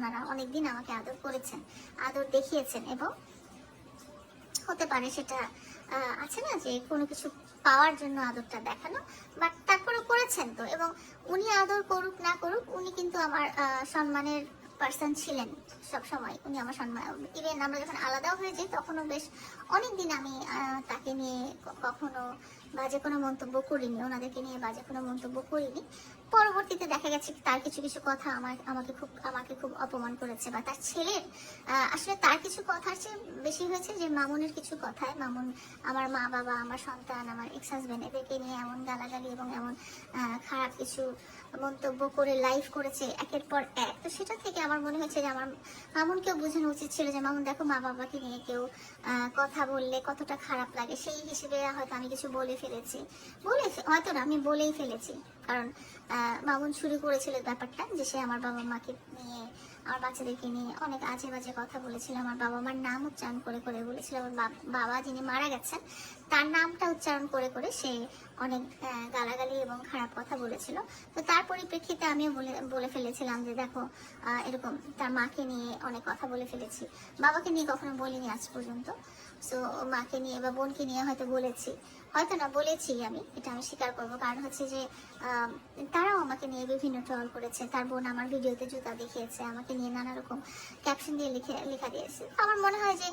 ওনারা অনেকদিন আমাকে আদর করেছেন, আদর দেখিয়েছেন, এবং হতে পারে সেটা আছে না যে কোনো কিছু পাওয়ার জন্য আদরটা দেখানো, বাট তারপরে করেছেন তো। এবং উনি আদর করুক না করুক, উনি কিন্তু আমার সম্মানের পার্সন ছিলেন সব সময়। উনি আমার সম্মান, ইভেন আমরা যখন আলাদাও হয়ে যাই তখনও বেশ অনেকদিন আমি তাকে নিয়ে কখনো বাজে কোনো মন্তব্য করিনি, ওনাদেরকে নিয়ে বাজে কোনো মন্তব্য করিনি। পরবর্তীতে দেখা গেছে তার কিছু কিছু কথা আমাকে খুব অপমান করেছে, বা তার ছেলের আসলে তার কিছু কথার চেয়ে বেশি হয়েছে যে মামুনের কিছু কথায়, মামুন আমার মা বাবা, আমার সন্তান, আমার এক্স হাজবেন্ড, এদেরকে নিয়ে এমন গালাগালি এবং এমন খারাপ কিছু মন্তব্য করে লাইভ করেছে একের পর এক। তো সেটা থেকে আমার মনে হয়েছে যে আমার মামুনকেও বোঝানো উচিত ছিল যে মামুন দেখো, মা বাবাকে নিয়ে কেউ কথা বললে কতটা খারাপ লাগে। সেই হিসেবে হয়তো আমি কিছু বলে ফেলেছি, হয়তো না, আমি বলেই ফেলেছি। কারণ মামুন শুরু করেছিল ব্যাপারটা যে সে আমার বাবা মাকে নিয়ে, আমার বাচ্চাদেরকে নিয়ে অনেক আজে বাজে কথা বলেছিল। আমার বাবা মার নাম উচ্চারণ করে করে বলেছিল, আমার বাবা যিনি মারা গেছেন তার নামটা উচ্চারণ করে করে সে অনেক গালাগালি এবং খারাপ কথা বলেছিল। তো তার পরিপ্রেক্ষিতে আমিও বলে ফেলেছিলাম যে দেখো, এরকম তার মাকে নিয়ে অনেক কথা বলে ফেলেছি, বাবাকে নিয়ে কখনো বলিনি আজ পর্যন্ত। সো মাকে নিয়ে বা বোনকে নিয়ে হয়তো বলেছি, হয়তো না বলেছি, এটা আমি স্বীকার করবো। কারণ হচ্ছে যে তারাও আমাকে নিয়ে বিভিন্ন ট্রল করেছে। তার বোন আমার ভিডিওতে জুতা দেখিয়েছে, আমাকে নিয়ে নানা রকম ক্যাপশন দিয়ে লেখা দিয়েছে। আমার মনে হয় যে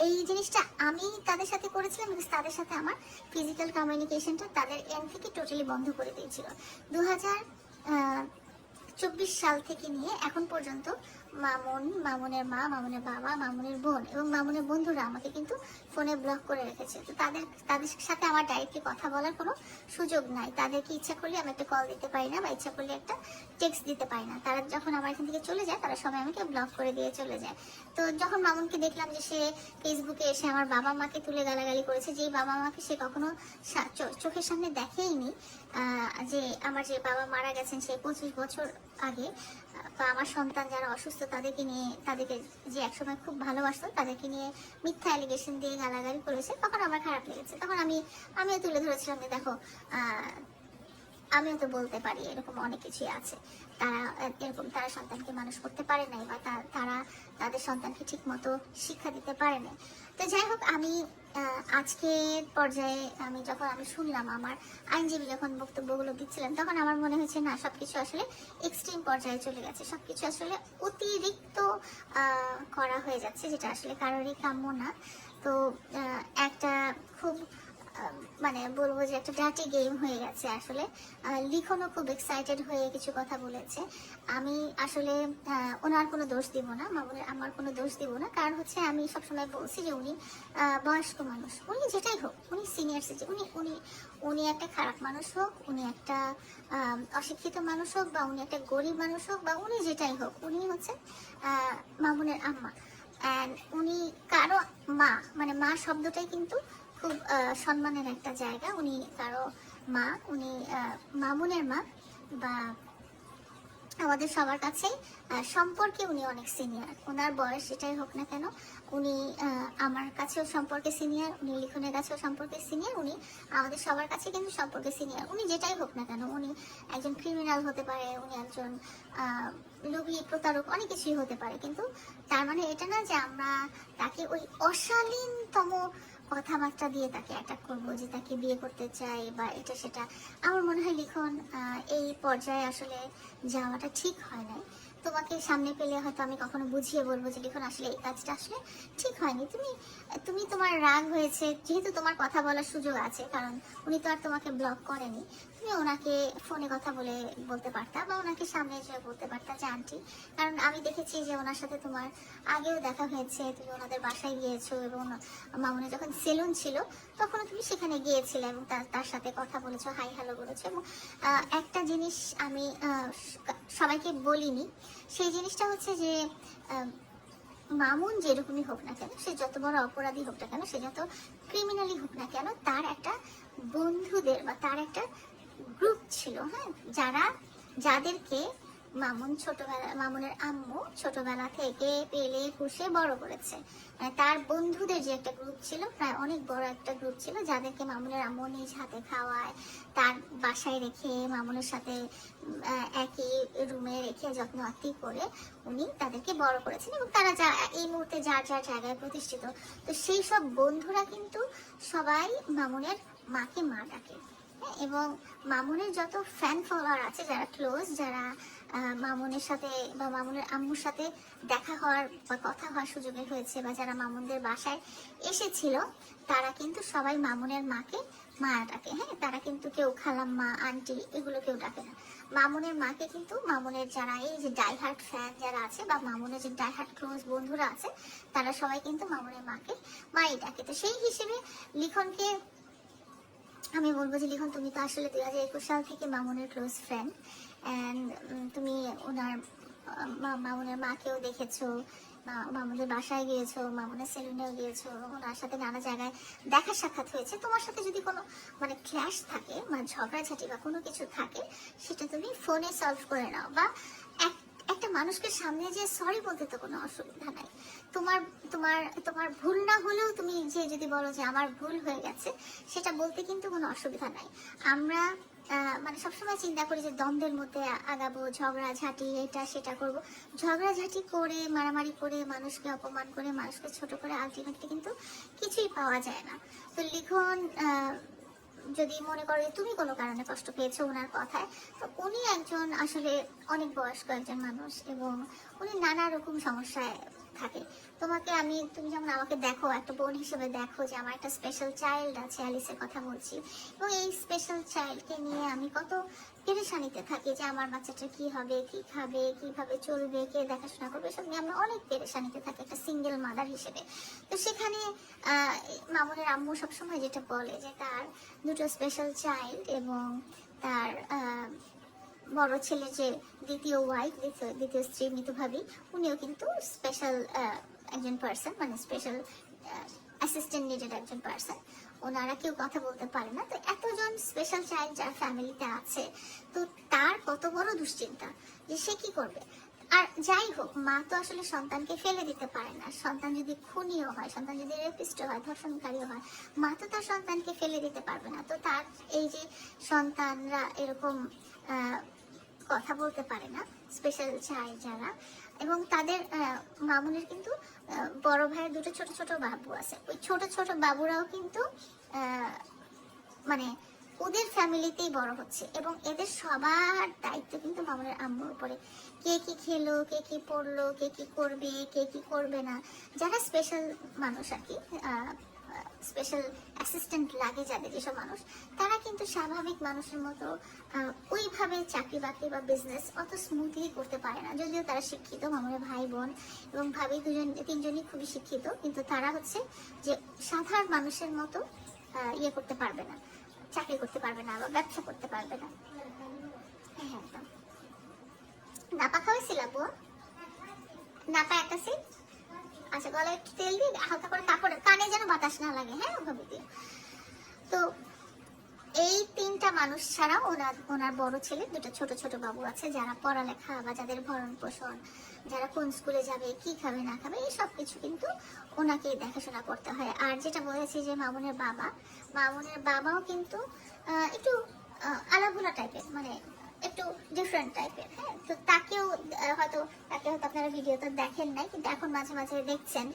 এই জিনিসটা আমি তাদের সাথে করেছিলাম, বিকজ তাদের সাথে আমার ফিজিক্যাল কমিউনিকেশনটা তাদের এন্ড থেকে টোটালি বন্ধ করে দিয়েছিল। 2024 সাল থেকে নিয়ে এখন পর্যন্ত মামুনের মা, মামুনের বাবা, মামুনের বোন এবং মামুনের বন্ধুরা আমাকে কিন্তু ফোনে ব্লক করে রেখেছে। তো তাদের সাথে আমার ডাইরেক্টলি কথা বলার কোনো সুযোগ নাই। তাদেরকে ইচ্ছা করলে আমি একটা কল দিতে পারি না, বা ইচ্ছা করলে একটা টেক্সট দিতে পারি না। তারা যখন আমার এখান থেকে চলে যায়, তারা সবাই আমাকে ব্লক করে দিয়ে চলে যায়। তো যখন মামুনকে দেখলাম যে সে ফেসবুকে এসে আমার বাবা মাকে তুলে গালাগালি করেছে, যেই বাবা মাকে সে কখনো চোখের সামনে দেখেইনি, যে আমার যে বাবা মারা গেছেন সেই 25 বছর আগে, বা আমার সন্তান যারা অসুস্থ তাদেরকে যে একসময় খুব ভালোবাসতো, তাদেরকে নিয়ে মিথ্যা অ্যালিগেশন দিয়ে গালাগালি করেছে, তখন আমার খারাপ লেগেছে। তখন আমিও তুলে ধরেছিলাম যে দেখো, আমিও তো বলতে পারি এরকম অনেক কিছুই আছে। তারা সন্তানকে মানুষ করতে পারে নাই, বা তারা তাদের সন্তানকে ঠিক মতো শিক্ষা দিতে পারে নাই। তো যাই হোক, আমি আজকের পর্যায়ে যখন আমি শুনলাম আমার আইনজীবী যখন বক্তব্যগুলো দিচ্ছিলেন, তখন আমার মনে হয়েছে না, সবকিছু আসলে এক্সট্রিম পর্যায়ে চলে গেছে, সবকিছু আসলে অতিরিক্ত করা হয়ে যাচ্ছে, যেটা আসলে কারোরই কাম্য না। তো একটা খুব বলবো যে একটা ডার্টি গেম হয়ে গেছে আসলে। লিখনও খুব এক্সাইটেড হয়ে কিছু কথা বলেছে। আমি আসলে ওনার কোনো দোষ দিব না, আমার কোনো দোষ দিব না। কারণ হচ্ছে আমি সবসময় বলছি যে উনি বয়স্ক মানুষ, উনি যেটাই হোক, উনি সিনিয়র সিটিজেন, উনি একটা খারাপ মানুষ হোক, উনি একটা অশিক্ষিত মানুষ হোক, বা উনি একটা গরিব মানুষ হোক, বা উনি যেটাই হোক, উনি হচ্ছে মামুনের আম্মা। অ্যান্ড উনি কারো মা, মা শব্দটাই কিন্তু খুব সম্মানের একটা জায়গা। উনি কারো মা, উনি মামুনের মা, বা আমাদের সবার কাছেই সম্পর্কে উনি অনেক সিনিয়র। ওনার বয়স যেটাই হোক না কেন, উনি আমার কাছেও সম্পর্কে সিনিয়র, উনি লিখনের কাছেও সম্পর্কে সিনিয়র, উনি আমাদের সবার কাছে কিন্তু সম্পর্কে সিনিয়র। উনি যেটাই হোক না কেন, উনি একজন ক্রিমিনাল হতে পারে, উনি একজন লোভী, প্রতারক, অনেক কিছুই হতে পারে, কিন্তু তার মানে এটা না যে আমরা তাকে ওই অশালীনতম কথাবার্তা দিয়ে তাকে অ্যাটাক করবো, যে তাকে বিয়ে করতে চাই বা এটা সেটা। আমার মনে হয় লিখন এই পর্যায়ে আসলে যাওয়াটা ঠিক হয় নাই। তোমাকে সামনে পেলে হয়তো আমি কখনো বুঝিয়ে বলবো যে লিখন আসলে এই কাজটা আসলে ঠিক হয়নি। তুমি তোমার রাগ হয়েছে, যেহেতু তোমার কথা বলার সুযোগ আছে, কারণ উনি তো আর তোমাকে ব্লক করেনি, তুমি ওনাকে ফোনে কথা বলতে পারতা, বা ওনাকে সামনে এসে বলতে পারতা যে আন্টি। কারণ আমি দেখেছি যে ওনার সাথে তোমার আগেও দেখা হয়েছে, তুমি ওনাদের বাসায় গিয়েছো, এবং মামুনের যখন সেলুন ছিল তখনও তুমি সেখানে গিয়েছিলে এবং তার সাথে কথা বলেছো, হাই হ্যালো বলেছো। এবং একটা জিনিস আমি সবাইকে বলিনি, সেই জিনিসটা হচ্ছে যে মামুন যেরকমই হোক না কেন, সে যত বড় অপরাধী হোক না কেন, সে যত ক্রিমিনালি হোক না কেন, তার একটা বন্ধুদের বা তার একটা গ্রুপ ছিল, হ্যাঁ, যাদেরকে মামুনের আম্মু ছোটবেলা থেকে পেলে পুষে বড় করেছে। মানে তার বন্ধুদের যে একটা গ্রুপ ছিল, প্রায় অনেক বড় একটা গ্রুপ ছিল, যাদেরকে মামুনের আম্মু নিজ হাতে খাওয়ায়, তার বাসায় রেখে, মামুনের সাথে একই রুমে রেখে যত্ন আত্তি করে উনি তাদেরকে বড় করেছেন। এবং তারা যা এই মুহূর্তে যার যার জায়গায় প্রতিষ্ঠিত। তো সেই সব বন্ধুরা কিন্তু সবাই মামুনের মাকে মা ডাকে। এবং মামুনের যত ফ্যান ফলোয়ার আছে, যারা ক্লোজ, যারা মামুনের সাথে বা মামুনের আম্মুর সাথে দেখা হওয়ার বা কথা হওয়ার সুযোগে হয়েছে, বা যারা মামুনদের বাসায় এসেছিল, তারা কিন্তু সবাই মামুনের মাকে মা ডাকে। হ্যাঁ, তারা কিন্তু কেউ খালাম্মা, আন্টি এগুলো কেউ ডাকে না। মামুনের মাকে কিন্তু মামুনের যারা এই যে ডাইহার্ট ফ্যান যারা আছে, বা মামুনের যে ডাইহার্ট ক্লোজ বন্ধুরা আছে, তারা সবাই কিন্তু মামুনের মাকে মাই ডাকে। তো সেই হিসেবে লিখনকে আমি বলবো যে লিখন, তুমি তো আসলে 2021 সাল থেকে মামুনের ক্লোজ ফ্রেন্ড, অ্যান্ড তুমি ওনার মামুনের মাকেও দেখেছো, মামুনের বাসায় গিয়েছো, মামুনের সেলুনেও গিয়েছো, ওনার সাথে নানা জায়গায় দেখা সাক্ষাৎ হয়েছে। তোমার সাথে যদি কোনো মানে ক্ল্যাশ থাকে বা ঝগড়াঝাটি বা কোনো কিছু থাকে, সেটা তুমি ফোনে সলভ করে নাও, বা একটা মানুষকে সামনে যে সরি বলতে তো কোনো অসুবিধা নাই। তোমার তোমার তোমার ভুল না হলেও তুমি যে যদি বলো যে আমার ভুল হয়ে গেছে, সেটা বলতে কিন্তু কোনো অসুবিধা নাই। আমরা মানে সবসময় চিন্তা করি যে দ্বন্দ্বের মধ্যে আগাবো, ঝগড়াঝাটি এটা সেটা করব। ঝগড়াঝাটি করে, মারামারি করে, মানুষকে অপমান করে, মানুষকে ছোট করে আলটিমেটলি কিন্তু কিছুই পাওয়া যায় না। তো লিখন যদি মনে করো তুমি কোনো কারণে কষ্ট পেয়েছো ওনার কথায়, তো উনি একজন আসলে অনেক বয়স্ক একজন মানুষ, এবং উনি নানা রকম সমস্যায় থাকে। তুমি যেমন আমাকে দেখো, একটা বোন হিসেবে দেখো যে আমার একটা স্পেশাল চাইল্ড আছে, অ্যালিসের কথা বলছি, এবং এই স্পেশাল চাইল্ডকে নিয়ে আমি কত পেরেশানিতে থাকি যে আমার বাচ্চাটা কি হবে, কি খাবে, কিভাবে চলবে, কে দেখাশোনা করবে, এসব নিয়ে আমরা অনেক পেরেশানিতে থাকি একটা সিঙ্গেল মাদার হিসেবে। তো সেখানে মামুনের আম্মু সবসময় যেটা বলে যে তার দুটো স্পেশাল চাইল্ড, এবং তার বড় ছেলে যে দ্বিতীয় ওয়াইফ, দ্বিতীয় স্ত্রী মিতু ভাবি, উনিও কিন্তু স্পেশাল একজন পার্সন, মানে স্পেশাল অ্যাসিস্ট্যান্ট নিডেড একজন পার্সন। ওনারা কেউ কথা বলতে পারে না। তো এতজন স্পেশাল চাইল্ড যার ফ্যামিলিতে আছে, তো তার কত বড় দুশ্চিন্তা যে সে কি করবে। আর যাই হোক, মা তো আসলে সন্তানকে ফেলে দিতে পারে না। সন্তান যদি খুনিও হয়, সন্তান যদি রেপিস্টও হয়, ধর্ষণকারীও হয়, মা তো তার সন্তানকে ফেলে দিতে পারবে না। তো তার এই যে সন্তানরা এরকম কথা বলতে পারে না, স্পেশাল চাইল্ড যারা, এবং তাদের মামুনের কিন্তু বড় ভাইয়ের দুটো ছোট ছোট বাবু আছে। ওই ছোট ছোট বাবুরাও কিন্তু মানে ওদের ফ্যামিলিতেই বড় হচ্ছে, এবং এদের সবার দায়িত্ব কিন্তু মামুনের আম্মুর উপরে। কে কি খেলো, কে কি পড়লো, কে কি করবে, কে কি করবে না, যারা স্পেশাল মানুষ আর কি, স্পেশাল অ্যাসিস্ট্যান্ট লাগে যাদের, যেসব মানুষ, তারা কিন্তু স্বাভাবিক মানুষের মতো ওইভাবে চাকরি বাকরি বা বিজনেস অত স্মুথলি করতে পারে না। যদিও তারা শিক্ষিত, মামুনের ভাই বোন এবং ভাবি তিনজনই খুবই শিক্ষিত, কিন্তু তারা হচ্ছে যে সাধারণ মানুষের মতো ইয়ে করতে পারবে না, চাকরি করতে পারবে না বা ব্যবসা করতে পারবে না। হ্যাঁ, একদম। নাপা খাওয়াইছিলাম বোন, নাপা একটা সিট। আচ্ছা, গলায় একটু তেল দিয়ে হালকা করে কাপড়ে, কানে যেন বাতাস না লাগে, হ্যাঁ ওভাবে দিয়ে। তো এই তিনটা মানুষ ছাড়াও ওনার বড় ছেলে দুটো ছোট ছোট বাবু আছে, যারা পড়ালেখা বা যাদের ভরণ পোষণ, যারা কোন স্কুলে যাবে, কি খাবে না খাবে, এই সব কিছু কিন্তু ওনাকে দেখাশোনা করতে হয়। আর যেটা বলেছি যে মামুনের বাবাও কিন্তু একটু আলাভোলা টাইপের, মানে একটু ডিফারেন্ট টাইপের। হ্যাঁ, তো হয়তো আপনারা ভিডিওতে দেখেন নাই, কিন্তু এখন মাঝে মাঝে দেখছেন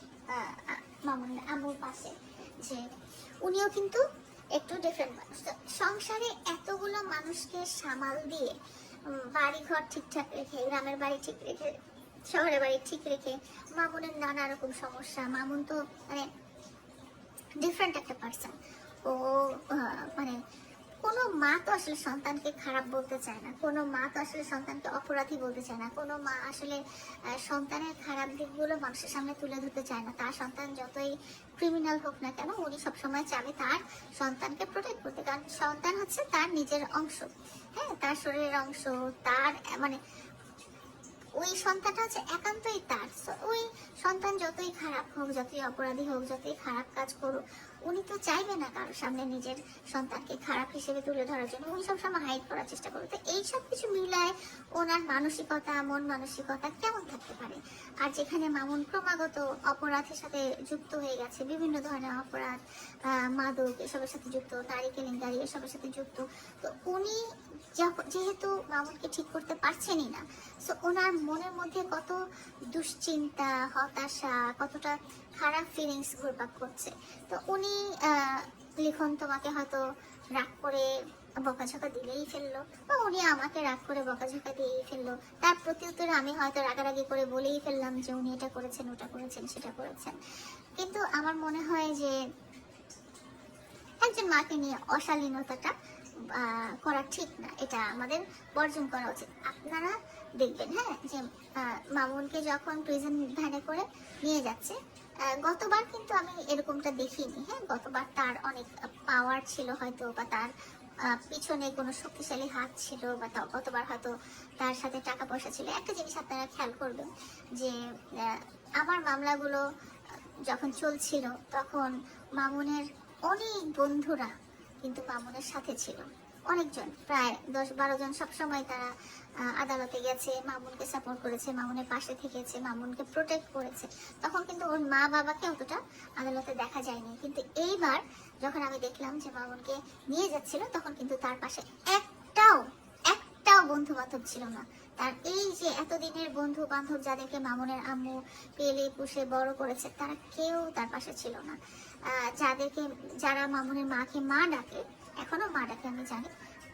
মামুনের আম্মুর পাশে, যে উনিও কিন্তু একটু ডিফারেন্ট মানুষ। তো সংসারে এতগুলো মানুষকে সামাল দিয়ে, বাড়ি ঘর ঠিকঠাক রেখে, গ্রামের বাড়ি ঠিক রেখে, শহরের বাড়ি ঠিক রেখে, মামুনের নানা রকম সমস্যা। মামুন তো মানে ডিফারেন্ট একটা পার্সন। ও মানে কোনো মা তো আসলে সন্তানকে খারাপ বলতে চায় না, কোনো মা তো আসলে সন্তানকে অপরাধী বলতে চায় না, কোনো মা আসলে সন্তানের খারাপ দিকগুলো মানুষের সামনে তুলে ধরতে চায় না। তার সন্তান যতই ক্রিমিনাল হোক না কেন, উনি সবসময় চাবে তার সন্তানকে প্রোটেক্ট করতে, কারণ সন্তান হচ্ছে তার নিজের অংশ। হ্যাঁ, তার শরীরের অংশ, তার মানে ওই সন্তানটা হচ্ছে একান্তই তার। ওই সন্তান যতই খারাপ হোক, যতই অপরাধী হোক, যতই খারাপ কাজ করুক, উনি তো চাইবে না কারোর সামনে নিজের সন্তানকে খারাপ হিসেবে তুলে ধরার জন্য। উনি সবসময় হাইড করার চেষ্টা করবে। তো এই সব কিছু মিলায় ওনার মানসিকতা, মন মানসিকতা কেমন থাকতে পারে? আর যেখানে মামুন ক্রমাগত অপরাধের সাথে যুক্ত হয়ে গেছে, বিভিন্ন ধরনের অপরাধ, মাদক এসবের সাথে যুক্ত, নারী কেলেঙ্কারি এসবের সাথে যুক্ত, তো উনি যেহেতু মামুনকে ঠিক করতে পারছেনই না, সো ওনার মনের মধ্যে কত দুশ্চিন্তা, হতাশা, কতটা খারাপ ফিলিংস ঘুরপাক করছে। তো উনি লিখন তোমাকে হয়তো রাগ করে বকাঝকা দিলেই ফেললো, বা উনি আমাকে রাগ করে বকাঝকা দিয়েই ফেললো, তার প্রত্যুত্তরে আমি হয়তো রাগারাগি করে বলেই ফেললাম যে উনি এটা করেছেন, ওটা করেছেন, সেটা করেছেন। কিন্তু আমার মনে হয় যে একজন মাকে নিয়ে অশালীনতাটা করা ঠিক না, এটা আমাদের বর্জন করা উচিত। আপনারা দেখবেন, হ্যাঁ, যে মামুনকে যখন প্রিজন ভ্যানে করে নিয়ে যাচ্ছে, গতবার কিন্তু আমি এরকমটা দেখিনি। হ্যাঁ, গতবার তার অনেক পাওয়ার ছিল হয়তো, বা তার পিছনে কোনো শক্তিশালী হাত ছিল, বা গতবার হয়তো তার সাথে টাকা পয়সা ছিল। একটা জিনিস আপনারা খেয়াল করবেন যে আমার মামলাগুলো যখন চলছিল তখন মামুনের অনেক বন্ধুরা কিন্তু মামুনের সাথে ছিল। অনেকজন, প্রায় 10-12 জন সবসময় তারা আদালতে গেছে, মামুনকে সাপোর্ট করেছে, মামুনের পাশে থেকেছে, মামুনকে প্রোটেক্ট করেছে। তখন কিন্তু ওর মা বাবাকে অতটা আদালতে দেখা যায়নি। কিন্তু এইবার যখন আমি দেখলাম যে মামুনকে নিয়ে যাচ্ছিল, তখন কিন্তু তার পাশে একটাও বন্ধু বান্ধব ছিল না। তার এই যে এতদিনের বন্ধু বান্ধব, যাদেরকে মামুনের আম্মু পেলে পুষে বড় করেছে, তারা কেউ তার পাশে ছিল না। যারা মামুনের মাকে মা ডাকে, এখনো মা ডাকে আমি জানি,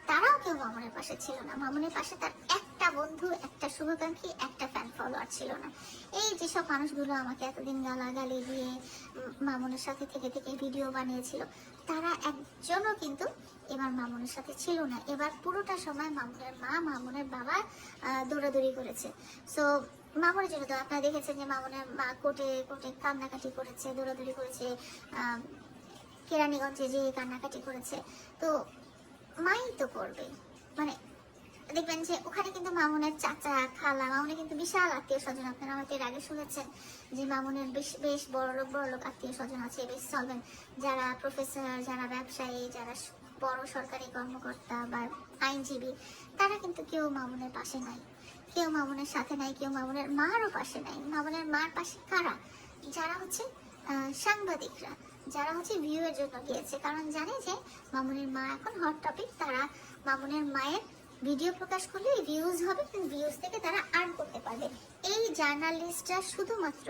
তারাও কেউ মামুনের পাশে ছিল না। মামুনের পাশে তার একটা বন্ধু, একটা শুভাকাঙ্ক্ষী, একটা ফ্যান ফলোয়ার ছিল না। এই যেসব মানুষগুলো আমাকে এতদিন গালাগালি দিয়ে মামুনের সাথে থেকে থেকে ভিডিও বানিয়েছিল, তারা একজনও কিন্তু এবার মামুনের সাথে ছিল না। এবার পুরোটা সময় মামুনের মা, মামুনের বাবা দৌড়াদৌড়ি করেছে। সো মামুনের জন্য তো আপনারা দেখেছেন যে মামুনের মা কোর্টে কান্নাকাটি করেছে, দৌড়াদৌড়ি করেছে, কেরানীগঞ্জে যে কান্নাকাটি করেছে। তো মাই তো করবে, মানে দেখবেন যে ওখানে কিন্তু মামুনের চাচা, খালা, মামুনের কিন্তু বিশাল আত্মীয় স্বজন। আপনারা হয়তো এর আগে শুনেছেন যে মামুনের বেশ বড় লোক আত্মীয় স্বজন আছে, বেশ সলভেন্ট, যারা প্রফেসর, যারা ব্যবসায়ী, যারা বড় সরকারি কর্মকর্তা বা আইনজীবী, তারা কিন্তু কেউ মামুনের পাশে নাই, কেউ মামুনের সাথে নাই, কেউ মামুনের মারও পাশে নাই। মামুনের মার পাশে কারা? যারা হচ্ছে সাংবাদিকরা, যারা হচ্ছে ভিউ এর জন্য গিয়েছে, কারণ জানে যে মামুনের মা এখন হট টপিক। তারা মামুনের মায়ের ভিডিও প্রকাশ করলে ভিউজ হবে, কিন্তু ভিউজ থেকে তারা আর্ন করতে পারবে। এই জার্নালিস্টরা শুধুমাত্র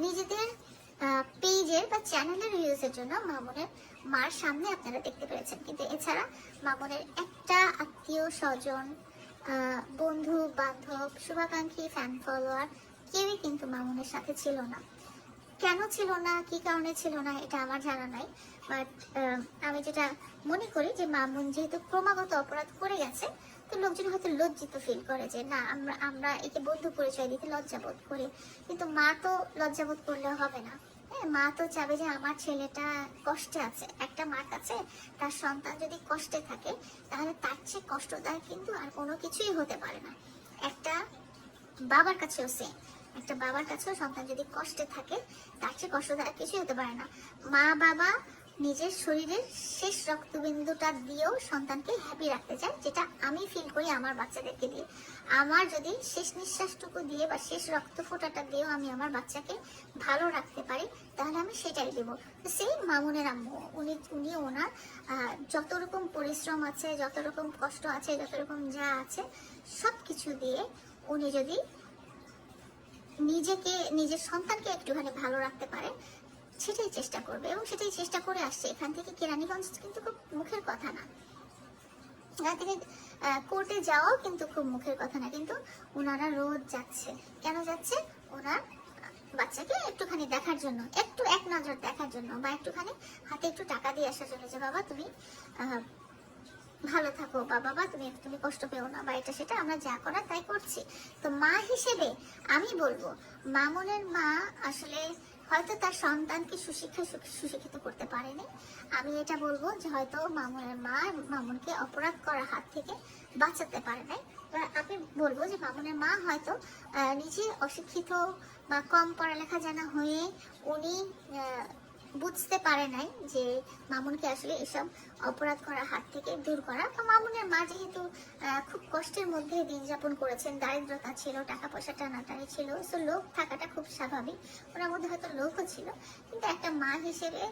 নিজেদের পেজের বা চ্যানেলের ভিউজের জন্য মামুনের মার সামনে আপনারা দেখতে পেরেছেন, কিন্তু এছাড়া মামুনের একটা আত্মীয় স্বজন, বন্ধু বান্ধব, শুভাকাঙ্ক্ষী, ফ্যান ফলোয়ার কেউই কিন্তু মামুনের সাথে ছিল না। কেন ছিল না, কি কারণে ছিল না, এটা আমার জানা নাই। বাট আমি যেটা মনে করি যে মামুন যেহেতু ক্রমাগত অপরাধ করে গেছে, তো লোকজন হয়তো লজ্জিত ফিল করে যে না, আমরা একে বন্ধু পরিচয় দিতে লজ্জাবোধ করি। কিন্তু মা তো লজ্জাবোধ করলে হবে না। হ্যাঁ, মা তো চাবে যে আমার ছেলেটা কষ্টে আছে। একটা মার কাছে তার সন্তান যদি কষ্টে থাকে, তাহলে তার চেয়ে কষ্টদায়ক কিন্তু আর কোনো কিছুই হতে পারে না। একটা বাবার কাছেও সেম, একটা বাবার কাছেও সন্তান যদি কষ্টে থাকে, তার চেয়ে কষ্টদায়ক কিছুই হতে পারে না। মা বাবা নিজের শরীরের শেষ রক্তবিন্দুটা দিয়েও সন্তানকে হ্যাপি রাখতে চায়, যেটা আমি ফিল করি আমার বাচ্চাদেরকে দিয়ে। আমার যদি শেষ নিঃশ্বাসটুকু দিয়ে বা শেষ রক্ত ফোঁটাটা দিয়েও আমি আমার বাচ্চাকে ভালো রাখতে পারি, তাহলে আমি সেটাই দেবো। সেই মামুনের আম্মু, উনি ওনার যত রকম পরিশ্রম আছে, যত রকম কষ্ট আছে, যত রকম যা আছে, সব কিছু দিয়ে উনি যদি নিজের সন্তানকে একটুখানি ভালো রাখতে পারে, সেটাই চেষ্টা করবে এবং সেটাই চেষ্টা করে আসছে। এখান থেকে কেরানীগঞ্জ কিন্তু খুব মুখের কথা না, এখান থেকে কোর্টে যাওয়াও কিন্তু খুব মুখের কথা না, কিন্তু ওনারা রোজ যাচ্ছে। কেন যাচ্ছে? ওনার বাচ্চাকে একটুখানি দেখার জন্য, একটু এক নজর দেখার জন্য, বা একটুখানি হাতে একটু টাকা দিয়ে আসার জন্য, যে বাবা তুমি ভালো থাকো, বা বাবা তুমি কষ্ট পেও না, বা এটা সেটা আমরা যা করার তাই করছি। তো মা হিসেবে আমি বলবো মামুনের মা আসলে হয়তো তার সন্তানকে সুশিক্ষিত করতে পারেনি। আমি এটা বলবো যে হয়তো মামুনের মা মামুনকে অপরাধ করার হাত থেকে বাঁচাতে পারে নাই। এবার আমি বলবো যে মামুনের মা হয়তো নিজে অশিক্ষিত বা কম পড়ালেখা জানা হয়ে উনি বুঝতে পারে নাই যে মামুনকে আসলে এসব অপরাধ করার হাত থেকে দূর করা। তো মামুনের মা যেহেতু খুব কষ্টের মধ্যে দিন যাপন করেছেন, দারিদ্রতা ছিল, টাকা পয়সা টানাটানি ছিল, সো লোভ থাকাটা খুব স্বাভাবিক, ওনার মধ্যে হয়তো লোভও ছিল, কিন্তু একটা মা হিসেবে